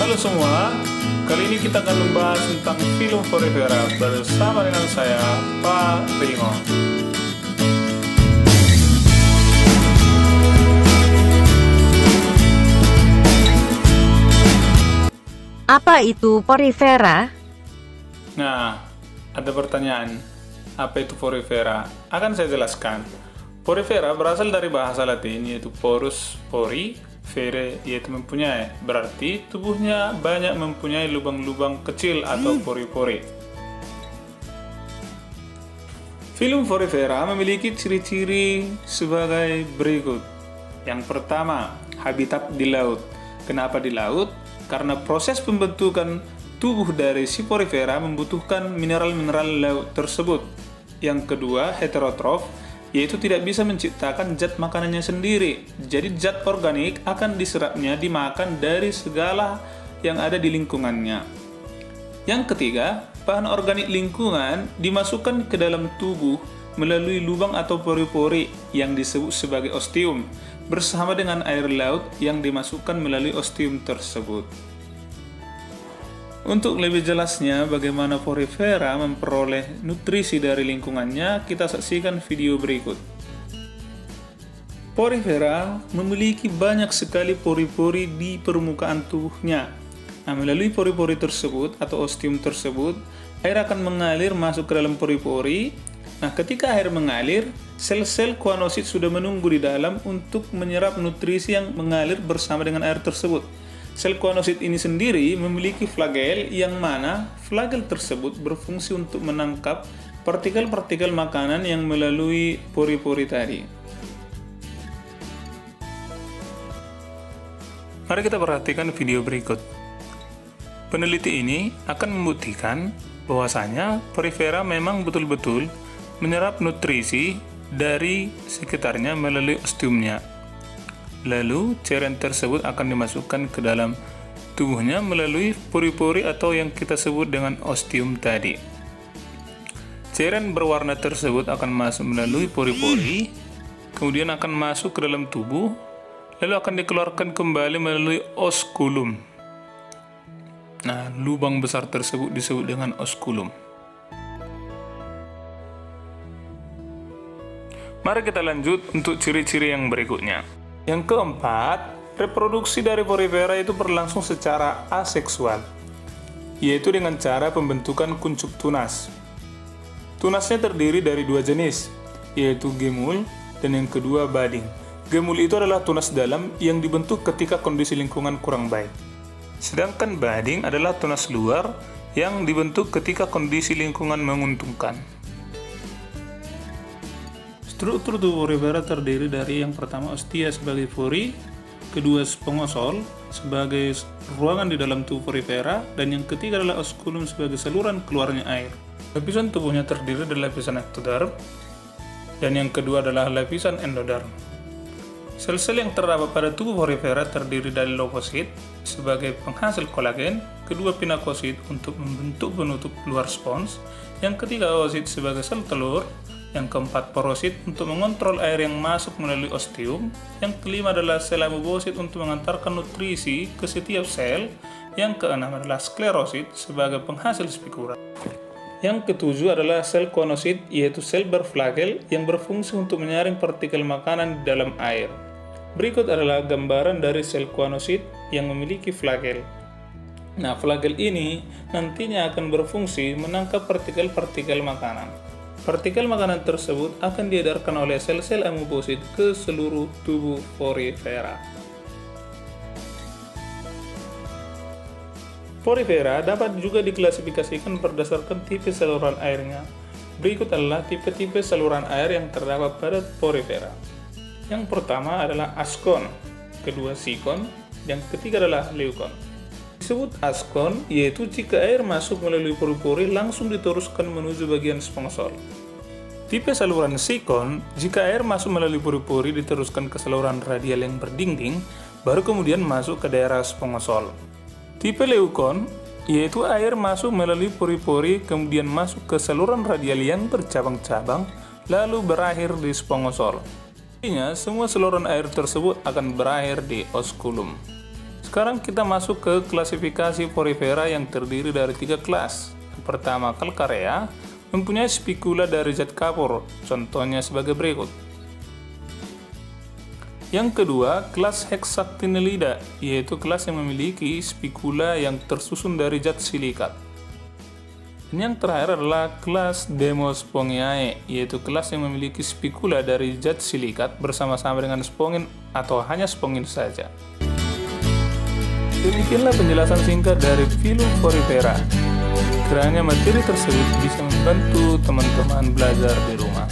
Halo semua, kali ini kita akan membahas tentang film Forivera bersama dengan saya, Pak Rimo. Apa itu Forivera? Nah, ada pertanyaan, apa itu Forivera? Akan saya jelaskan. Forivera berasal dari bahasa Latin yaitu porus, pori, vere yaitu mempunyai, berarti tubuhnya banyak mempunyai lubang-lubang kecil atau pori-pori. Film Forivera memiliki ciri-ciri sebagai berikut. Yang pertama, habitat di laut. Kenapa di laut? Karena proses pembentukan tubuh dari si Forivera membutuhkan mineral-mineral laut tersebut. Yang kedua, heterotrof, yaitu tidak bisa menciptakan zat makanannya sendiri. Jadi zat organik akan diserapnya dimakan dari segala yang ada di lingkungannya. Yang ketiga, bahan organik lingkungan dimasukkan ke dalam tubuh melalui lubang atau pori-pori yang disebut sebagai ostium, bersama dengan air laut yang dimasukkan melalui ostium tersebut. Untuk lebih jelasnya bagaimana Forivera memperoleh nutrisi dari lingkungannya, kita saksikan video berikut. Forivera memiliki banyak sekali pori-pori di permukaan tubuhnya. Nah, melalui pori-pori tersebut atau ostium tersebut, air akan mengalir masuk ke dalam pori-pori. Nah, ketika air mengalir, sel-sel kuanosit sudah menunggu di dalam untuk menyerap nutrisi yang mengalir bersama dengan air tersebut. Sel kuanosit ini sendiri memiliki flagel yang mana flagel tersebut berfungsi untuk menangkap partikel-partikel makanan yang melalui pori-pori tadi. Mari kita perhatikan video berikut. Peneliti ini akan membuktikan bahwasanya Forivera memang betul-betul menyerap nutrisi dari sekitarnya melalui ostiumnya. Lalu cairan tersebut akan dimasukkan ke dalam tubuhnya melalui pori-pori atau yang kita sebut dengan ostium tadi. Cairan berwarna tersebut akan masuk melalui pori-pori, kemudian akan masuk ke dalam tubuh, lalu akan dikeluarkan kembali melalui osculum. Nah, lubang besar tersebut disebut dengan osculum. Mari kita lanjut untuk ciri-ciri yang berikutnya. Yang keempat, reproduksi dari Forivera itu berlangsung secara aseksual, yaitu dengan cara pembentukan kuncup tunas. Tunasnya terdiri dari dua jenis, yaitu gemul dan yang kedua budding. Gemul itu adalah tunas dalam yang dibentuk ketika kondisi lingkungan kurang baik. Sedangkan budding adalah tunas luar yang dibentuk ketika kondisi lingkungan menguntungkan. Struktur tubuh Forivera terdiri dari yang pertama ostia sebagai pori, kedua spongosol sebagai ruangan di dalam tubuh Forivera, dan yang ketiga adalah osculum sebagai saluran keluarnya air. Lapisan tubuhnya terdiri dari lapisan ectoderm, dan yang kedua adalah lapisan endoderm. Sel-sel yang terdapat pada tubuh Forivera terdiri dari leukosit sebagai penghasil kolagen, kedua pinakosit untuk membentuk penutup luar spons, yang ketiga oosit sebagai sel telur, yang keempat porosit untuk mengontrol air yang masuk melalui ostium, yang kelima adalah sel amoebosit untuk mengantarkan nutrisi ke setiap sel, yang keenam adalah sklerosit sebagai penghasil spikura. Yang ketujuh adalah sel kuanosit, yaitu sel berflagel yang berfungsi untuk menyaring partikel makanan di dalam air. Berikut adalah gambaran dari sel kuanosit yang memiliki flagel. Nah, flagel ini nantinya akan berfungsi menangkap partikel-partikel makanan. Partikel makanan tersebut akan diedarkan oleh sel-sel amoebosit ke seluruh tubuh Forivera. Forivera dapat juga diklasifikasikan berdasarkan tipe saluran airnya. Berikut adalah tipe-tipe saluran air yang terdapat pada Forivera. Yang pertama adalah askon, kedua sikon, yang ketiga adalah leukon. Disebut askon yaitu jika air masuk melalui pori-pori langsung diteruskan menuju bagian sponsol. Tipe saluran sikon, jika air masuk melalui pori-pori diteruskan ke saluran radial yang berdinding, baru kemudian masuk ke daerah sponsol. Tipe leukon, yaitu air masuk melalui pori-pori kemudian masuk ke saluran radial yang bercabang-cabang, lalu berakhir di sponsol. Artinya, semua saluran air tersebut akan berakhir di osculum. Sekarang kita masuk ke klasifikasi porifera yang terdiri dari 3 kelas. Yang pertama, Calcarea, mempunyai spikula dari zat kapur, contohnya sebagai berikut. Yang kedua, kelas Hexactinellida, yaitu kelas yang memiliki spikula yang tersusun dari zat silikat. Dan yang terakhir adalah kelas Demospongiae, yaitu kelas yang memiliki spikula dari zat silikat bersama-sama dengan spongin atau hanya spongin saja. Demikianlah penjelasan singkat dari filum porifera. Kiranya materi tersebut bisa membantu teman-teman belajar di rumah.